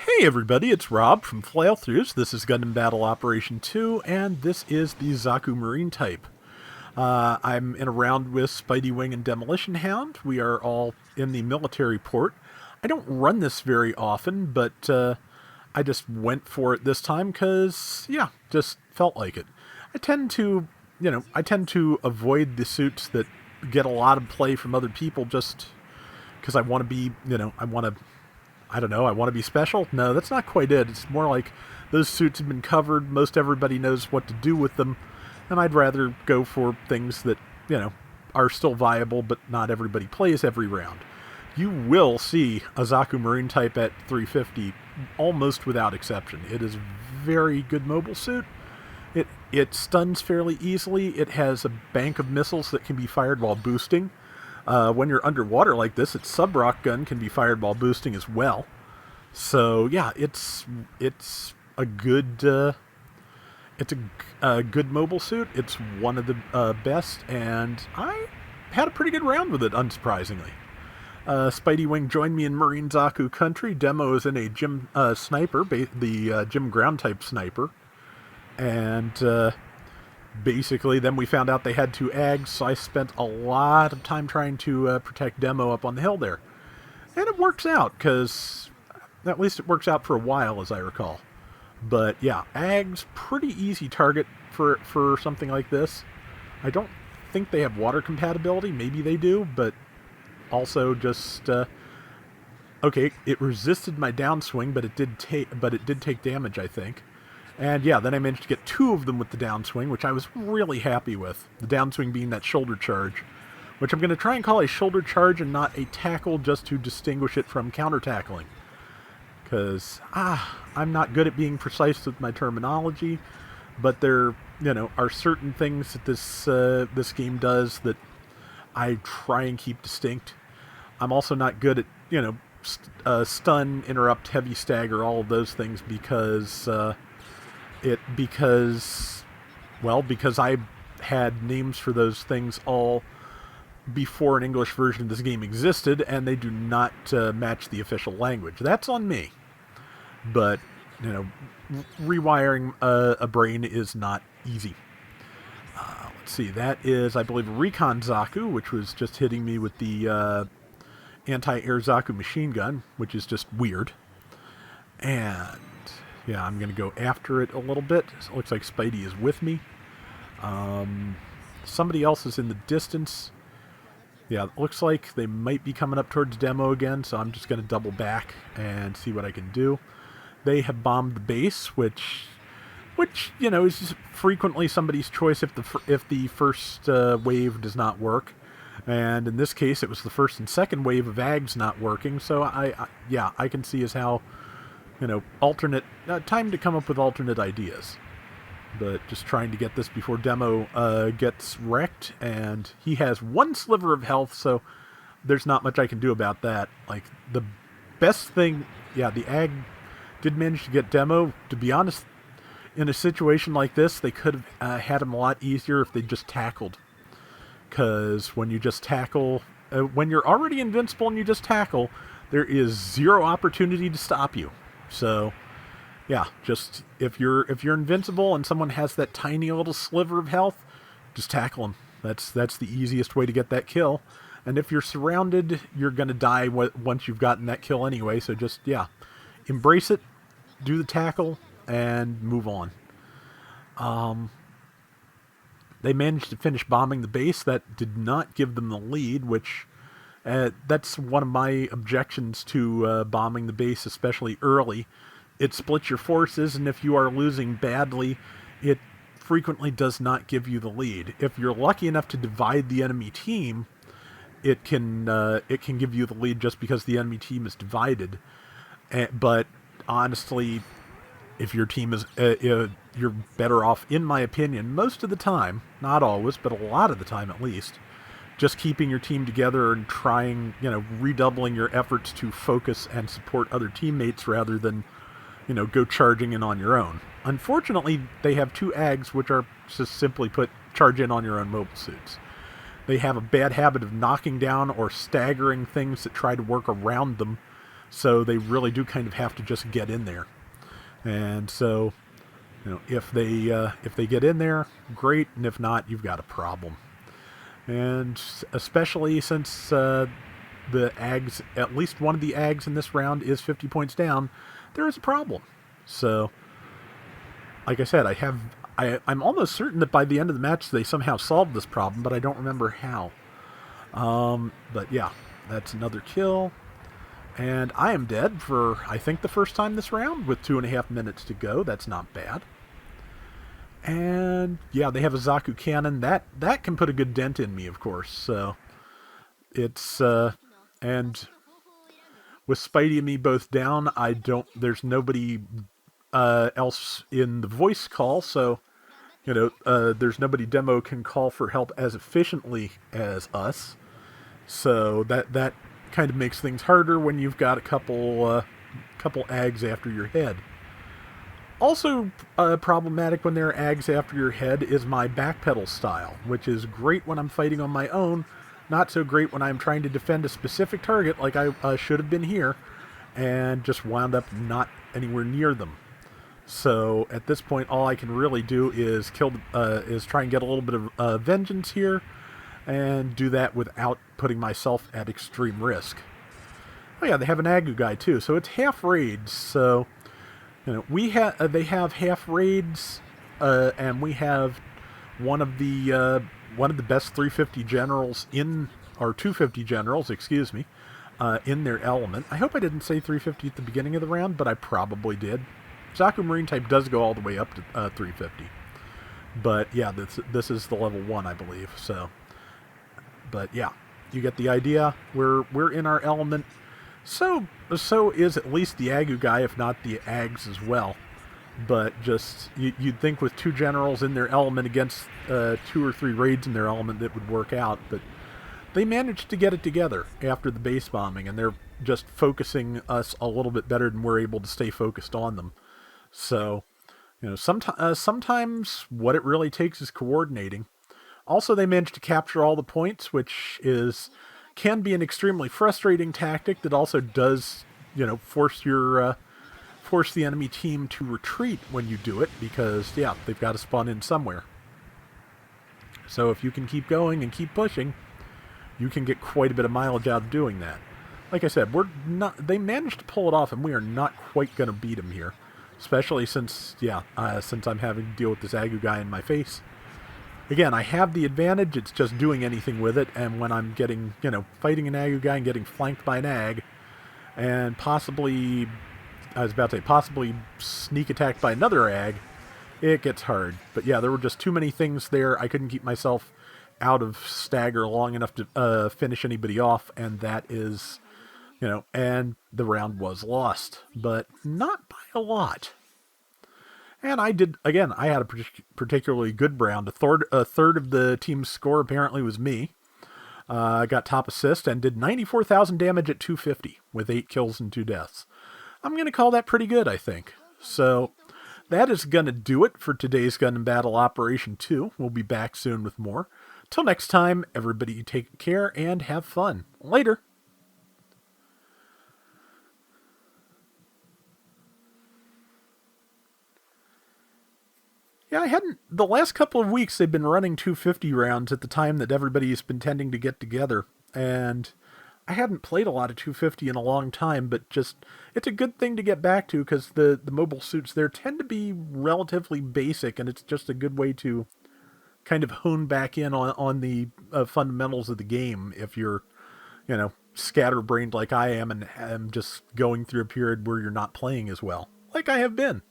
Hey everybody, it's Rob from Flailthroughs. This is Gundam Battle Operation 2, and this is the Zaku Marine type. I'm in a round with Spidey Wing and Demolition Hound. We are all in the military port. I don't run this very often, but I just went for it this time because, yeah, just felt like it. I tend to, I tend to avoid the suits that get a lot of play from other people just because I want to be, I don't know, I want to be special? No, that's not quite it. It's more like those suits have been covered, most everybody knows what to do with them, and I'd rather go for things that, are still viable, but not everybody plays every round. You will see a Zaku Marine type at 350 almost without exception. It is a very good mobile suit. It stuns fairly easily. It has a bank of missiles that can be fired while boosting. When you're underwater like this, its sub-rock gun can be fired while boosting as well. So yeah, it's a good a good mobile suit. It's one of the best, and I had a pretty good round with it, unsurprisingly. Spidey Wing joined me in Marine Zaku country. Demo is in a Jim sniper, the Jim ground type sniper, and basically, then we found out they had two AGs, so I spent a lot of time trying to protect Demo up on the hill there. And it works out, because at least it works out for a while, as I recall. But yeah, AG's pretty easy target for something like this. I don't think they have water compatibility. Maybe they do, but also just... okay, it resisted my downswing, but it did take damage, I think. And yeah, then I managed to get two of them with the downswing, which I was really happy with. The downswing being that shoulder charge, which I'm going to try and call a shoulder charge and not a tackle, just to distinguish it from counter-tackling. Because, I'm not good at being precise with my terminology, but there, are certain things that this game does that I try and keep distinct. I'm also not good at, stun, interrupt, heavy stagger, all of those things because I had names for those things all before an English version of this game existed, and they do not match the official language. That's on me. But, rewiring a brain is not easy. Let's see, that is, I believe, Recon Zaku, which was just hitting me with the anti-air Zaku machine gun, which is just weird. And yeah, I'm going to go after it a little bit. It looks like Spidey is with me. Somebody else is in the distance. Yeah, it looks like they might be coming up towards Demo again, so I'm just going to double back and see what I can do. They have bombed the base, which is frequently somebody's choice if the first wave does not work. And in this case, it was the first and second wave of AGs not working, so I can see as how... alternate... time to come up with alternate ideas. But just trying to get this before Demo gets wrecked, and he has one sliver of health, so there's not much I can do about that. Like, the best thing... Yeah, the AG did manage to get Demo. To be honest, in a situation like this, they could have had him a lot easier if they just tackled. Because when you just tackle... when you're already invincible and you just tackle, there is zero opportunity to stop you. So, yeah, just if you're invincible and someone has that tiny little sliver of health, just tackle them. That's the easiest way to get that kill. And if you're surrounded, you're gonna die once you've gotten that kill anyway. So just embrace it, do the tackle, and move on. They managed to finish bombing the base. That did not give them the lead, which... that's one of my objections to bombing the base, especially early. It splits your forces, and if you are losing badly, it frequently does not give you the lead. If you're lucky enough to divide the enemy team, it can give you the lead just because the enemy team is divided. But honestly, if your team is, you're better off, in my opinion, most of the time, not always, but a lot of the time at least, just keeping your team together and trying, redoubling your efforts to focus and support other teammates rather than, go charging in on your own. Unfortunately, they have two AGs, which are, just simply put, charge in on your own mobile suits. They have a bad habit of knocking down or staggering things that try to work around them, So they really do kind of have to just get in there. And so, if they get in there, great, and if not, you've got a problem. And especially since the Ags, at least one of the Ags in this round is 50 points down, there is a problem. So, like I said, I'm almost certain that by the end of the match they somehow solved this problem, but I don't remember how. But yeah, that's another kill. And I am dead for, I think, the first time this round with 2.5 minutes to go. That's not bad. And yeah, they have a Zaku cannon. That can put a good dent in me, of course. So it's, and with Spidey and me both down, there's nobody else in the voice call, so there's nobody Demo can call for help as efficiently as us. So that kind of makes things harder when you've got a couple Ags after your head. Also problematic when there are Ags after your head is my backpedal style, which is great when I'm fighting on my own, not so great when I'm trying to defend a specific target like I should have been here, and just wound up not anywhere near them. So at this point, all I can really do is try and get a little bit of vengeance here, and do that without putting myself at extreme risk. Oh yeah, they have an Agu guy too, so it's half raids. So they have half raids, and we have one of the best 350 generals or 250 generals, excuse me, in their element. I hope I didn't say 350 at the beginning of the round, but I probably did. Zaku Marine type does go all the way up to 350. But yeah, this is the level 1, I believe. So, but yeah, you get the idea. We're in our element. So is at least the Agu guy, if not the Ags as well. But just you'd think with 2 generals in their element against 2 or 3 raids in their element that would work out, but they managed to get it together after the base bombing, and they're just focusing us a little bit better than we're able to stay focused on them. So, sometimes what it really takes is coordinating. Also, they managed to capture all the points, which can be an extremely frustrating tactic that also does, force the enemy team to retreat when you do it, because, yeah, they've got to spawn in somewhere. So if you can keep going and keep pushing, you can get quite a bit of mileage out of doing that. Like I said, they managed to pull it off, and we are not quite going to beat them here. Especially since I'm having to deal with this Agu guy in my face. Again, I have the advantage, it's just doing anything with it, and when I'm getting, fighting an Agu guy and getting flanked by an Ag, and possibly sneak attacked by another Ag, it gets hard. But yeah, there were just too many things there. I couldn't keep myself out of stagger long enough to finish anybody off, and that is, and the round was lost, but not by a lot. And I had a particularly good round. A third of the team's score apparently was me. I got top assist and did 94,000 damage at 250 with 8 kills and 2 deaths. I'm going to call that pretty good, I think. So that is going to do it for today's Gundam Battle Operation 2. We'll be back soon with more. Till next time, everybody take care and have fun. Later. Yeah, the last couple of weeks they've been running 250 rounds at the time that everybody's been tending to get together. And I hadn't played a lot of 250 in a long time, but it's a good thing to get back to because the mobile suits there tend to be relatively basic, and it's just a good way to kind of hone back in on the fundamentals of the game if you're, scatterbrained like I am and am just going through a period where you're not playing as well, like I have been.